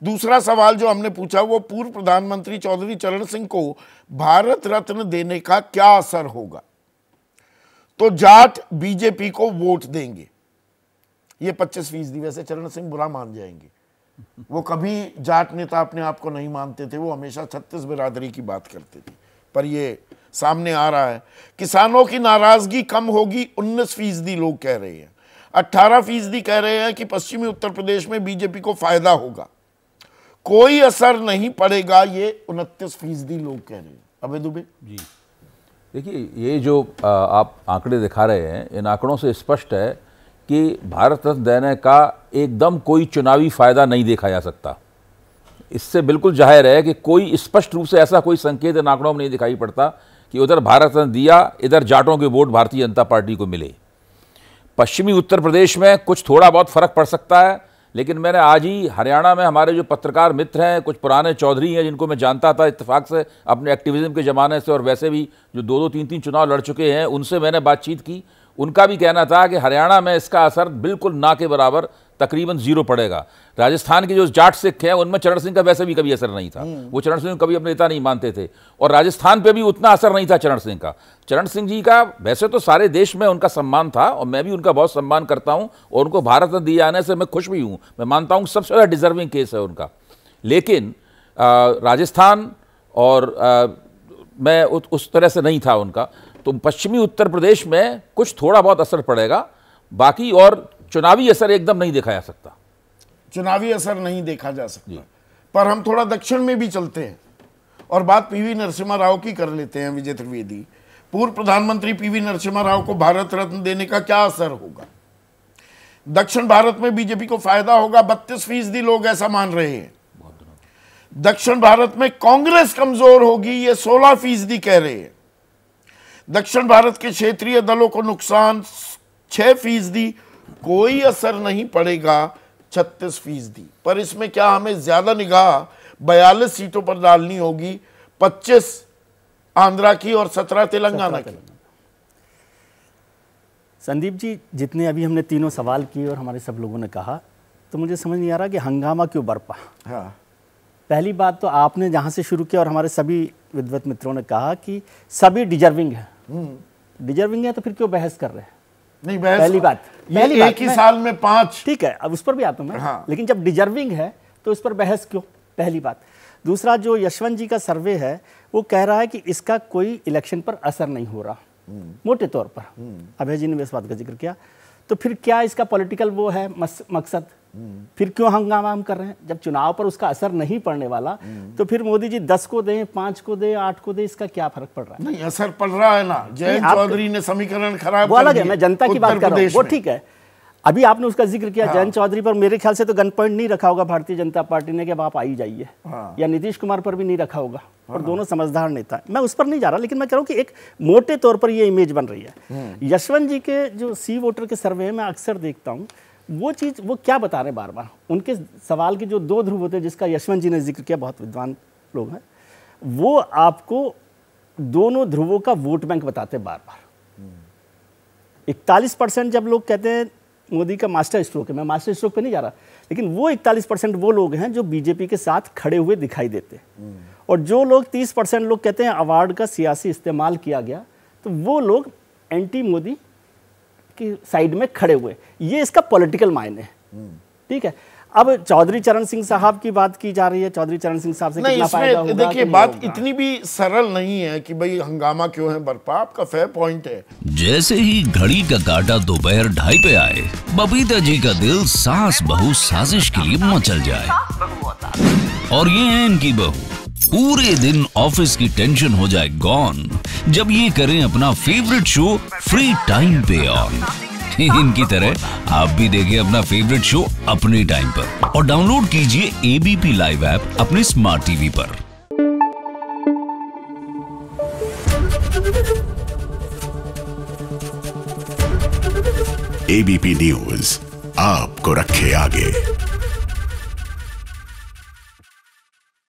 दूसरा सवाल जो हमने पूछा वो पूर्व प्रधानमंत्री चौधरी चरण सिंह को भारत रत्न देने का क्या असर होगा। तो जाट बीजेपी को वोट देंगे, ये 25%। वैसे चरण सिंह बुरा मान जाएंगे, वो कभी जाट नेता अपने आप को नहीं मानते थे, वो हमेशा 36 बिरादरी की बात करते थे, पर ये सामने आ रहा है। किसानों की नाराजगी कम होगी, 19% लोग कह रहे हैं। 18% कह रहे हैं कि पश्चिमी उत्तर प्रदेश में बीजेपी को फायदा होगा, कोई असर नहीं पड़ेगा, ये 29% लोग कह रहे हैं। अबे दुबे जी, देखिए ये जो आप आंकड़े दिखा रहे हैं, इन आंकड़ों से स्पष्ट है कि भारत रत्न देने का एकदम कोई चुनावी फायदा नहीं देखा जा सकता। इससे बिल्कुल जाहिर है कि कोई स्पष्ट रूप से ऐसा कोई संकेत इन आंकड़ों में नहीं दिखाई पड़ता कि उधर भारत रत्न दिया, इधर जाटों के वोट भारतीय जनता पार्टी को मिले। पश्चिमी उत्तर प्रदेश में कुछ थोड़ा बहुत फर्क पड़ सकता है, लेकिन मैंने आज ही हरियाणा में हमारे जो पत्रकार मित्र हैं, कुछ पुराने चौधरी हैं जिनको मैं जानता था इत्तेफाक से अपने एक्टिविज्म के ज़माने से, और वैसे भी जो 2-2, 3-3 चुनाव लड़ चुके हैं, उनसे मैंने बातचीत की। उनका भी कहना था कि हरियाणा में इसका असर बिल्कुल ना के बराबर, तकरीबन 0 पड़ेगा। राजस्थान के जो जाट सिख हैं उनमें चरण सिंह का वैसे भी कभी असर नहीं था, वो चरण सिंह को कभी अपने नेता नहीं मानते थे, और राजस्थान पे भी उतना असर नहीं था चरण सिंह का। चरण सिंह जी का वैसे तो सारे देश में उनका सम्मान था, और मैं भी उनका बहुत सम्मान करता हूं, और उनको भारत रत्न दिए जाने से मैं खुश भी हूं। मैं मानता हूं सबसे ज़्यादा डिजर्विंग केस है उनका। लेकिन राजस्थान और मैं उस तरह से नहीं था उनका। तो पश्चिमी उत्तर प्रदेश में कुछ थोड़ा बहुत असर पड़ेगा, बाकी और चुनावी असर एकदम नहीं देखा जा सकता। चुनावी असर नहीं देखा जा सकता, पर हम थोड़ा दक्षिण में भी चलते हैं और बात पीवी नरसिम्हा राव की कर लेते हैं। विजय त्रिवेदी, पूर्व प्रधानमंत्री पीवी नरसिम्हा राव को भारत रत्न देने का क्या असर होगा। दक्षिण भारत में बीजेपी को फायदा होगा, 32% लोग ऐसा मान रहे हैं। दक्षिण भारत में कांग्रेस कमजोर होगी, ये 16% कह रहे हैं। दक्षिण भारत के क्षेत्रीय दलों को नुकसान 6%, कोई असर नहीं पड़ेगा 36%। पर इसमें क्या हमें ज्यादा निगाह 42 सीटों पर डालनी होगी, 25 आंध्रा की और 17 तेलंगाना की। संदीप जी, जितने अभी हमने तीनों सवाल किए और हमारे सब लोगों ने कहा, तो मुझे समझ नहीं आ रहा कि हंगामा क्यों बरपा। हाँ, पहली बात तो आपने जहां से शुरू किया और हमारे सभी विद्वत मित्रों ने कहा कि सभी डिजर्विंग है। डिजर्विंग है तो फिर क्यों बहस कर रहे हैं? नहीं, बहस पहली बात एक ही साल में 5, ठीक है, अब उस पर भी आता हूं मैं। हाँ। लेकिन जब डिजर्विंग है तो उस पर बहस क्यों? पहली बात। दूसरा, जो यशवंत जी का सर्वे है वो कह रहा है कि इसका कोई इलेक्शन पर असर नहीं हो रहा, मोटे तौर पर। अभय जी ने इस बात का जिक्र किया, तो फिर क्या इसका पॉलिटिकल वो है मकसद? फिर क्यों हंगामा हम कर रहे हैं जब चुनाव पर उसका असर नहीं पड़ने वाला? तो फिर मोदी जी 10 को दें, 5 को दें, 8 को दें, इसका क्या फर्क पड़ रहा है? नहीं, असर पड़ रहा है ना। जयंत चौधरी ने समीकरण खराब वो कर अलग है, दिए मैं जनता की बात कर रहा हूँ, वो ठीक है। अभी आपने उसका जिक्र किया, हाँ। जयंत चौधरी पर मेरे ख्याल से तो गन पॉइंट नहीं रखा होगा भारतीय जनता पार्टी ने कि अब आप आ ही जाइए। हाँ। या नीतीश कुमार पर भी नहीं रखा होगा, और दोनों समझदार नेता। मैं उस पर नहीं जा रहा, लेकिन मैं कह रहा हूं कि एक मोटे तौर पर ये इमेज बन रही है। यशवंत जी के जो सी वोटर के सर्वे में अक्सर देखता हूं, वो चीज़ वो क्या बता रहे हैं बार बार, उनके सवाल के जो 2 ध्रुव होते हैं, जिसका यशवंत जी ने जिक्र किया, बहुत विद्वान लोग हैं, वो आपको दोनों ध्रुवों का वोट बैंक बताते हैं बार बार। 41% जब लोग कहते हैं मोदी का मास्टर स्ट्रोक है, मैं मास्टर स्ट्रोक पे नहीं जा रहा, लेकिन वो 41% वो लोग हैं जो बीजेपी के साथ खड़े हुए दिखाई देते हैं। और जो लोग 30% लोग कहते हैं अवार्ड का सियासी इस्तेमाल किया गया, तो वो लोग एंटी मोदी की साइड में खड़े हुए। ये इसका पॉलिटिकल मायने है, ठीक है। अब चौधरी चरण सिंह साहब की बात की जा रही है, चौधरी चरण सिंह साहब से कितना फायदा होगा? देखिए, बात इतनी भी सरल नहीं है कि भाई हंगामा क्यों है बरपा। आपका फेयर पॉइंट है। जैसे ही घड़ी का काटा दोपहर 2:30 पे आए, बबीता जी का दिल सास बहू साजिश के लिए मचल जाए। और ये है इनकी बहू, पूरे दिन ऑफिस की टेंशन हो जाए गॉन जब ये करें अपना फेवरेट शो फ्री टाइम पे ऑन। इनकी तरह आप भी देखें अपना फेवरेट शो अपने टाइम पर, और डाउनलोड कीजिए एबीपी लाइव ऐप अपने स्मार्ट टीवी पर। एबीपी न्यूज आपको रखे आगे।